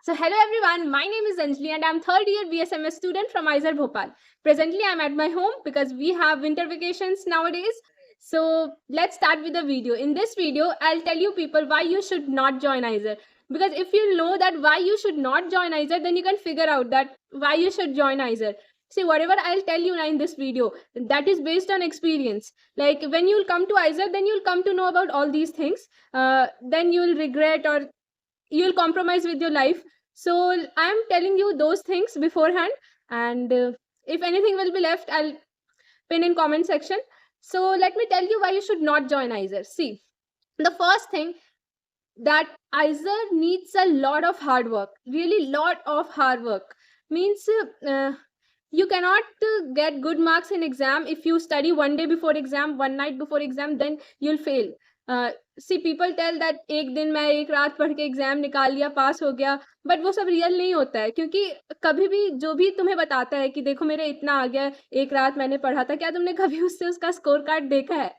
So hello everyone, my name is Anjali and I'm third year BSMS student from ISER Bhopal. Presently I'm at my home because we have winter vacations nowadays. So let's start with the video. In this video, I'll tell you people why you should not join ISER. Because if you know that why you should not join ISER, then you can figure out that why you should join ISER. See, whatever I'll tell you now in this video, that is based on experience. Like when you'll come to ISER, then you'll come to know about all these things. Then you'll regret or you'll compromise with your life. So I'm telling you those things beforehand, and if anything will be left, I'll pin in comment section. So let me tell you why you should not join ISER. See, the first thing, that ISER needs a lot of hard work, really lot of hard work. Means you cannot get good marks in exam if you study one day before exam, one night before exam, then you'll fail. See, people tell that एक दिन मैं एक रात पढ़ के exam निकाल लिया, पास हो गया, बट वो सब रियल नहीं होता है. क्योंकि कभी भी जो भी तुम्हें बताता है कि देखो मेरे इतना आ गया, एक रात मैंने पढ़ा था, क्या तुमने कभी उससे उसका स्कोर कार्ड देखा है?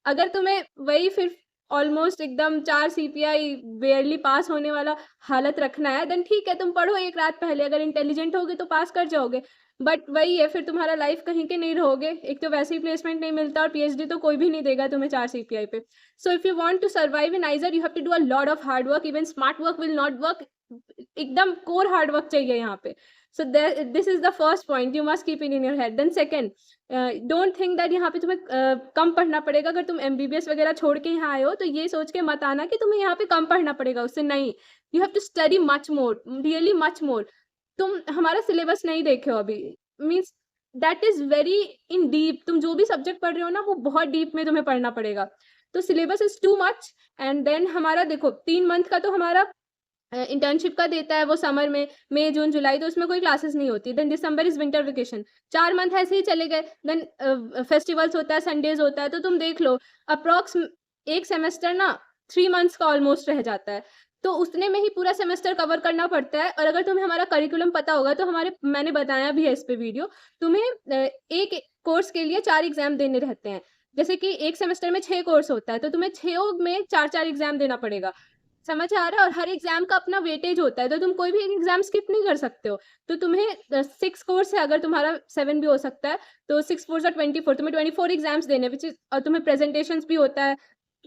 अगर तुम्हें वही फिर ऑलमोस्ट एकदम 4 सीपीआई बेयरली पास होने वाला हालत रखना है, देन ठीक है, तुम पढ़ो एक रात पहले, अगर इंटेलिजेंट होगे तो पास कर जाओगे. बट वही है, फिर तुम्हारा लाइफ कहीं के नहीं रहोगे. एक तो वैसे ही प्लेसमेंट नहीं मिलता और पीएचडी तो कोई भी नहीं देगा तुम्हें 4 सीपीआई पे. So if you want to survive in IISER, you have to do a lot of hard work. Even smart work will not work. एकदम कोर हार्ड वर्क चाहिए यहाँ पे. So this is the first point. You must keep it in your head. Then second, don't think that यहाँ पे तुम्हें कम पढ़ना पड़ेगा. अगर तुम MBBS वगैरह छोड़ के यहाँ आए हो तो ये सोच के मत आना कि तुम्हें यहाँ पे कम पढ़ना पड़ेगा. उससे नहीं, you have to study much more, really much more. तुम हमारा सिलेबस नहीं देखे हो अभी, means that is very in deep. तुम जो भी सब्जेक्ट पढ़ रहे हो ना, वो बहुत डीप में तुम्हें पढ़ना पड़ेगा. तो syllabus is too much. And then हमारा देखो 3 मंथ का तो हमारा इंटर्नशिप का देता है वो समर में, मई जून जुलाई, तो उसमें कोई क्लासेस नहीं होती. Then December is winter vacation. 4 month ऐसे ही चले गए. देन फेस्टिवल्स होता है, संडेज होता है, तो तुम देख लो अप्रॉक्स एक सेमेस्टर ना 3 मंथ्स का ऑलमोस्ट रह जाता है. तो उतने में ही पूरा सेमेस्टर कवर करना पड़ता है. और अगर तुम्हें हमारा करिकुलम पता होगा तो हमारे, मैंने बताया भी है इस पे वीडियो, तुम्हें एक कोर्स के लिए 4 एग्जाम देने रहते हैं. जैसे कि एक सेमेस्टर में 6 कोर्स होता है, तो तुम्हें 6 में 4-4 एग्जाम देना पड़ेगा. समझ आ रहा है? और हर एग्जाम का अपना वेटेज होता है, तो तुम कोई भी एक एग्जाम स्किप नहीं कर सकते हो. तो तुम्हें 6 कोर्स है, अगर तुम्हारा 7 भी हो सकता है, तो 6 4 24, तुम्हें 24 एग्जाम्स देने, विच इज, और तुम्हें प्रेजेंटेशंस भी होता है.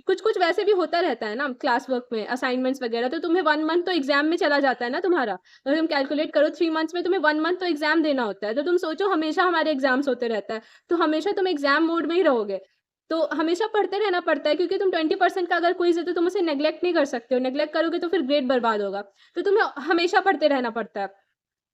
कुछ कुछ वैसे भी होता रहता है ना क्लास वर्क में, असाइनमेंट्स वगैरह. तो तुम्हें 1 मंथ तो एग्जाम में चला जाता है ना तुम्हारा. अगर तुम कैलकुलेट करो 3 मंथ्स में तुम्हें 1 मंथ तो एग्जाम देना होता है. तो तुम सोचो, हमेशा हमारे एग्जाम्स होते रहता है, तो हमेशा तुम एग्जाम मोड में ही रहोगे. तो हमेशा पढ़ते रहना पड़ता है, क्योंकि तुम 20% का अगर क्विज है तो तुम उसे नेग्लेक्ट नहीं कर सकते हो. नेग्लेक्ट करोगे तो फिर ग्रेड बर्बाद होगा. तो तुम्हें हमेशा पढ़ते रहना पड़ता है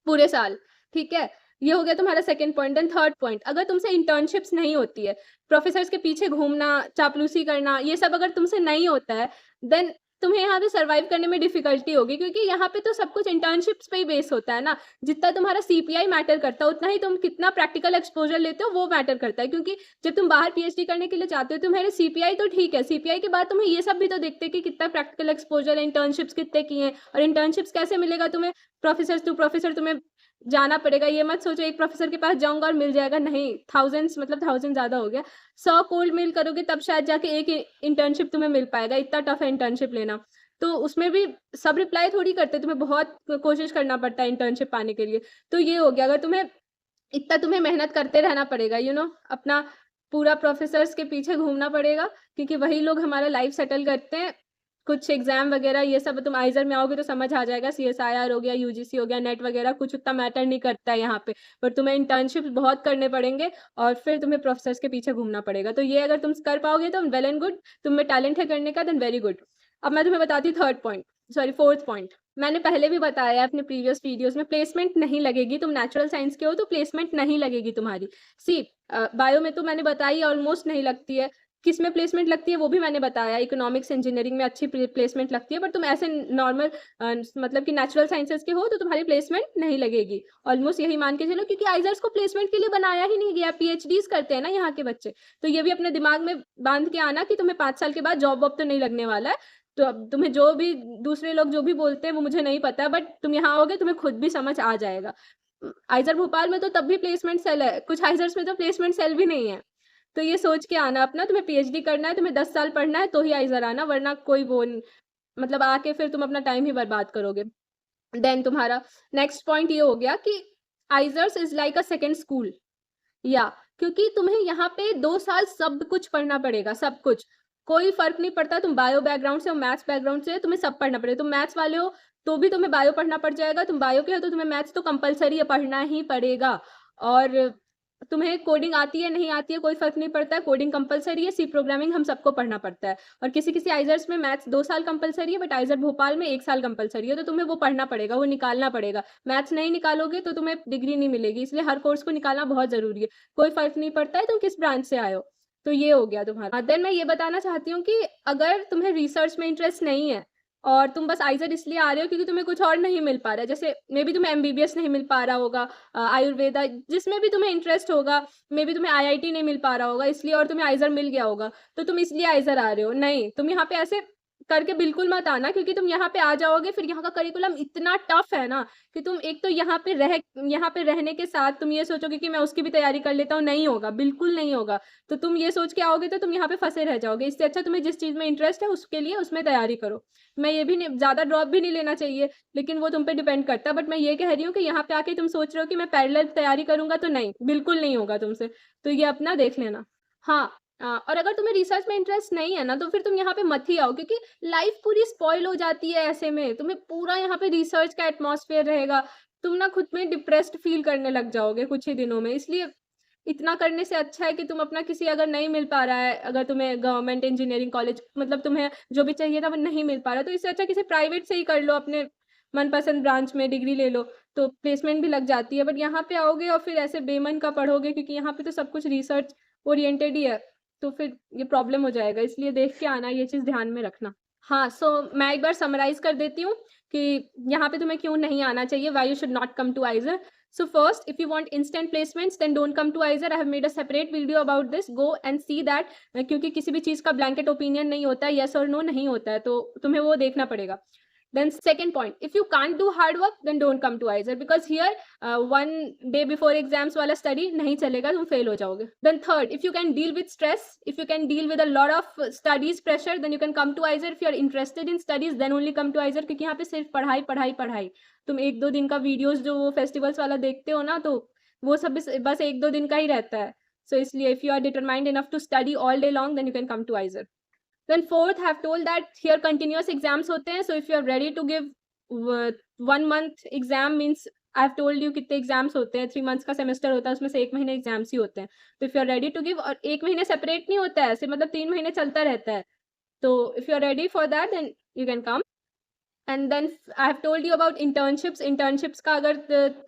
पूरे साल. ठीक है, ये हो गया तुम्हारा second point. Then third point, अगर तुमसे इंटर्नशिप्स नहीं होती है, प्रोफेसर्स के पीछे घूमना, चापलूसी करना, ये सब अगर तुमसे नहीं होता है, देन तुम्हें यहाँ पे सर्वाइव करने में डिफिकल्टी होगी. क्योंकि यहाँ पे तो सब कुछ इंटर्नशिप्स पे ही बेस होता है ना. जितना तुम्हारा सीपीआई मैटर करता है, उतना ही तुम कितना प्रैक्टिकल एक्सपोजर लेते हो वो मैटर करता है. क्योंकि जब तुम बाहर पीएचडी करने के लिए जाते हो, तुम्हारे सीपीआई तो ठीक है, सीपीआई के बाद तुम्हें ये सब भी तो देखते हैं कि कितना प्रैक्टिकल एक्सपोजर है, इंटर्नशिप्स कितने किए हैं. और इंटर्नशिप्स कैसे मिलेगा तुम्हें? प्रोफेसर टू प्रोफेसर तुम्हें जाना पड़ेगा. ये मत सोचो एक प्रोफेसर के पास जाऊंगा और मिल जाएगा. नहीं, थाउजेंड्स, मतलब 1000 ज्यादा हो गया, 100 कोल्ड मेल करोगे तब शायद जाके एक इंटर्नशिप तुम्हें मिल पाएगा. इतना टफ है इंटर्नशिप लेना. तो उसमें भी सब रिप्लाई थोड़ी करते, तुम्हें बहुत कोशिश करना पड़ता है इंटर्नशिप पाने के लिए. तो ये हो गया, अगर तुम्हें मेहनत करते रहना पड़ेगा, अपना पूरा प्रोफेसर्स के पीछे घूमना पड़ेगा, क्योंकि वही लोग हमारा लाइफ सेटल करते हैं. कुछ एग्जाम वगैरह ये सब तुम आइजर में आओगे तो समझ आ जाएगा. CSIR हो गया, UGC हो गया, नेट वगैरह कुछ उतना मैटर नहीं करता है यहाँ पे. पर तुम्हें इंटर्नशिप बहुत करने पड़ेंगे और फिर तुम्हें प्रोफेसर्स के पीछे घूमना पड़ेगा. तो ये अगर तुम कर पाओगे तो वेल एंड गुड, तुम में टैलेंट है करने का, देन वेरी गुड. अब मैं तुम्हें बताती हूँ फोर्थ पॉइंट. मैंने पहले भी बताया अपने प्रीवियस वीडियोस में, प्लेसमेंट नहीं लगेगी. तुम नेचुरल साइंस के हो तो प्लेसमेंट नहीं लगेगी तुम्हारी. सी, बायो में तो मैंने बताई ऑलमोस्ट नहीं लगती है. किस में प्लेसमेंट लगती है वो भी मैंने बताया. इकोनॉमिक्स इंजीनियरिंग में अच्छी प्लेसमेंट लगती है. पर तुम ऐसे नॉर्मल मतलब कि नेचुरल साइंसेज के हो तो तुम्हारी प्लेसमेंट नहीं लगेगी. ऑलमोस्ट यही मान के चलो, क्योंकि आइजर्स को प्लेसमेंट के लिए बनाया ही नहीं गया. PhDs करते हैं ना यहाँ के बच्चे. तो ये भी अपने दिमाग में बांध के आना कि तुम्हें 5 साल के बाद जॉब वॉब तो नहीं लगने वाला है. तो अब तुम्हें जो भी दूसरे लोग जो भी बोलते हैं वो मुझे नहीं पता, बट तुम यहाँ आओगे तुम्हें खुद भी समझ आ जाएगा. आइजर भोपाल में तो तब भी प्लेसमेंट सेल है, कुछ आइजर्स में तो प्लेसमेंट सेल भी नहीं है. तो ये सोच के आना अपना, तुम्हें PhD करना है, तुम्हें 10 साल पढ़ना है तो ही आइजर आना, वरना कोई वो मतलब आके फिर तुम अपना टाइम ही बर्बाद करोगे. देन तुम्हारा नेक्स्ट पॉइंट ये हो गया कि IISERs is like a second school, या क्योंकि तुम्हें यहाँ पे 2 साल सब कुछ पढ़ना पड़ेगा, सब कुछ, कोई फर्क नहीं पड़ता तुम बायो बैकग्राउंड से हो मैथ्स बैकग्राउंड से, तुम्हें सब पढ़ना पड़ेगा। तुम मैथ्स वाले हो तो भी तुम्हें बायो पढ़ना पड़ जाएगा, तुम बायो के हो तो तुम्हें मैथ्स तो कंपलसरी है, पढ़ना ही पड़ेगा। और तुम्हें कोडिंग आती है नहीं आती है कोई फर्क नहीं पड़ता है, कोडिंग कंपलसरी है, सी प्रोग्रामिंग हम सबको पढ़ना पड़ता है। और किसी किसी आइजर्स में मैथ्स 2 साल कंपलसरी है, बट आइजर भोपाल में 1 साल कंपलसरी है, तो तुम्हें वो पढ़ना पड़ेगा, वो निकालना पड़ेगा। मैथ्स नहीं निकालोगे तो तुम्हें डिग्री नहीं मिलेगी, इसलिए हर कोर्स को निकालना बहुत जरूरी है। कोई फर्क नहीं पड़ता है तुम किस ब्रांच से आए हो। तो ये हो गया तुम्हारा। देन मैं ये बताना चाहती हूँ कि अगर तुम्हें रिसर्च में इंटरेस्ट नहीं है और तुम बस आइजर इसलिए आ रहे हो क्योंकि तुम्हें कुछ और नहीं मिल पा रहा है, जैसे मे बी तुम्हें एमबीबीएस नहीं मिल पा रहा होगा, आयुर्वेदा जिसमें भी तुम्हें इंटरेस्ट होगा, मे बी तुम्हें आईआईटी नहीं मिल पा रहा होगा इसलिए, और तुम्हें आइजर मिल गया होगा तो तुम इसलिए आइजर आ रहे हो, नहीं, तुम यहाँ पे ऐसे करके बिल्कुल मत आना, क्योंकि तुम यहाँ पे आ जाओगे फिर यहाँ का करिकुलम इतना टफ है ना कि तुम एक तो यहाँ पे रहने के साथ तुम ये सोचोगे कि मैं उसकी भी तैयारी कर लेता हूँ, नहीं होगा, बिल्कुल नहीं होगा। तो तुम ये सोच के आओगे तो तुम यहाँ पे फंसे रह जाओगे। इससे अच्छा तुम्हें जिस चीज में इंटरेस्ट है उसके लिए उसमें तैयारी करो। मैं ये भी नहीं, ज्यादा ड्रॉप भी नहीं लेना चाहिए, लेकिन वो तुम पे डिपेंड करता है। बट मैं ये कह रही हूँ कि यहाँ पे आके तुम सोच रहे हो कि मैं पैरेलल तैयारी करूंगा, तो नहीं, बिल्कुल नहीं होगा तुमसे। तो ये अपना देख लेना। हाँ, और अगर तुम्हें रिसर्च में इंटरेस्ट नहीं है ना तो फिर तुम यहाँ पे मत ही आओ, क्योंकि लाइफ पूरी स्पॉइल हो जाती है ऐसे में। तुम्हें पूरा यहाँ पे रिसर्च का एटमॉस्फेयर रहेगा, तुम ना खुद में डिप्रेस्ड फील करने लग जाओगे कुछ ही दिनों में। इसलिए इतना करने से अच्छा है कि तुम अपना किसी, अगर नहीं मिल पा रहा है, अगर तुम्हें गवर्नमेंट इंजीनियरिंग कॉलेज मतलब तुम्हें जो भी चाहिए था वो नहीं मिल पा रहा, तो इससे अच्छा किसी प्राइवेट से ही कर लो, अपने मनपसंद ब्रांच में डिग्री ले लो, तो प्लेसमेंट भी लग जाती है। बट यहाँ पे आओगे और फिर ऐसे बेमन का पढ़ोगे, क्योंकि यहाँ पे तो सब कुछ रिसर्च ओरिएंटेड ही है, तो फिर ये प्रॉब्लम हो जाएगा। इसलिए देख के आना, ये चीज़ ध्यान में रखना। हाँ, सो मैं एक बार समराइज कर देती हूँ कि यहाँ पे तुम्हें क्यों नहीं आना चाहिए, why you should not come to IISER. So first, if you want instant placements, then don't come to Izer. I have made a separate video about this. Go and see that. क्योंकि किसी भी चीज़ का blanket opinion नहीं होता है, yes or no नहीं होता है, तो तुम्हें वो देखना पड़ेगा। Then second point, if you can't do hard work, then don't come to Izer, because here 1 day before exams वाला study नहीं चलेगा, तुम fail हो जाओगे. Then third, if you can deal with stress, if you can deal with a lot of studies pressure, then you can come to Izer. If you are interested in studies, then only come to Izer, क्योंकि यहाँ पे सिर्फ पढ़ाई पढ़ाई पढ़ाई। तुम 1-2 दिन का वीडियोस जो वो फेस्टिवल्स वाला देखते हो ना, तो वो सब बस 1-2 दिन का ही रहता है। So इसलिए if you are determined enough to study all day long, then you can come to Izer. Then fourth, I have told that here continuous exams होते हैं, so if you are ready to give 1 month exam, means I have told you कितने exams होते हैं, 3 months का semester होता है, उसमें से 1 महीने exams ही होते हैं। तो if you are ready to give, और 1 महीने separate नहीं होता है ऐसे, मतलब 3 महीने चलता रहता है। तो if you are ready for that, then you can come. And then I have told you about internships. Internships का अगर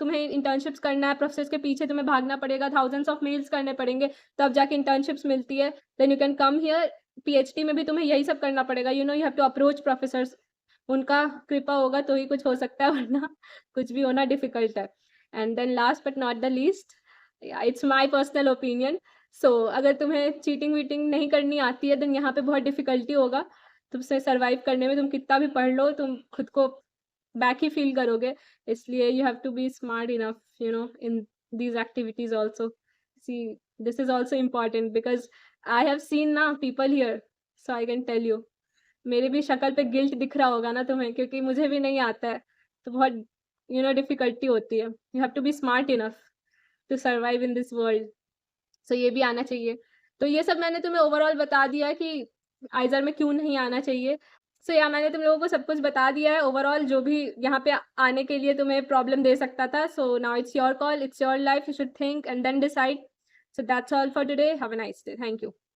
तुम्हें इंटर्नशिप्स करना है, प्रोसेस के पीछे तुम्हें भागना पड़ेगा, थाउजेंड्स ऑफ मेल्स करने पड़ेंगे, तब जाके इंटर्नशिप्स मिलती है। Then you can come here. PhD में भी तुम्हें यही सब करना पड़ेगा, you have to approach professors, उनका कृपा होगा तो ही कुछ हो सकता है, वरना कुछ भी होना डिफिकल्ट है। And then last but not the least, it's my personal opinion, so अगर तुम्हें चीटिंग वीटिंग नहीं करनी आती है, देन यहाँ पे बहुत डिफिकल्टी होगा तुमसे सर्वाइव करने में। तुम कितना भी पढ़ लो, तुम खुद को बैक ही फील करोगे। इसलिए you have to be smart enough, in these activities also. See, this is also important, because I have seen ना people here, so I can tell you. मेरी भी शक्ल पे गिल्ट दिख रहा होगा ना तुम्हें, क्योंकि मुझे भी नहीं आता है, तो बहुत डिफिकल्टी होती है। You have to be smart enough to survive in this world. So ये भी आना चाहिए। तो ये सब मैंने तुम्हें ओवरऑल बता दिया कि आइजर में क्यों नहीं आना चाहिए। सो या मैंने तुम लोगों को सब कुछ बता दिया है ओवरऑल, जो भी यहाँ पे आने के लिए तुम्हें प्रॉब्लम दे सकता था। So now it's your call, it's your life, you should think and then decide. So that's all for today, have a nice day, thank you.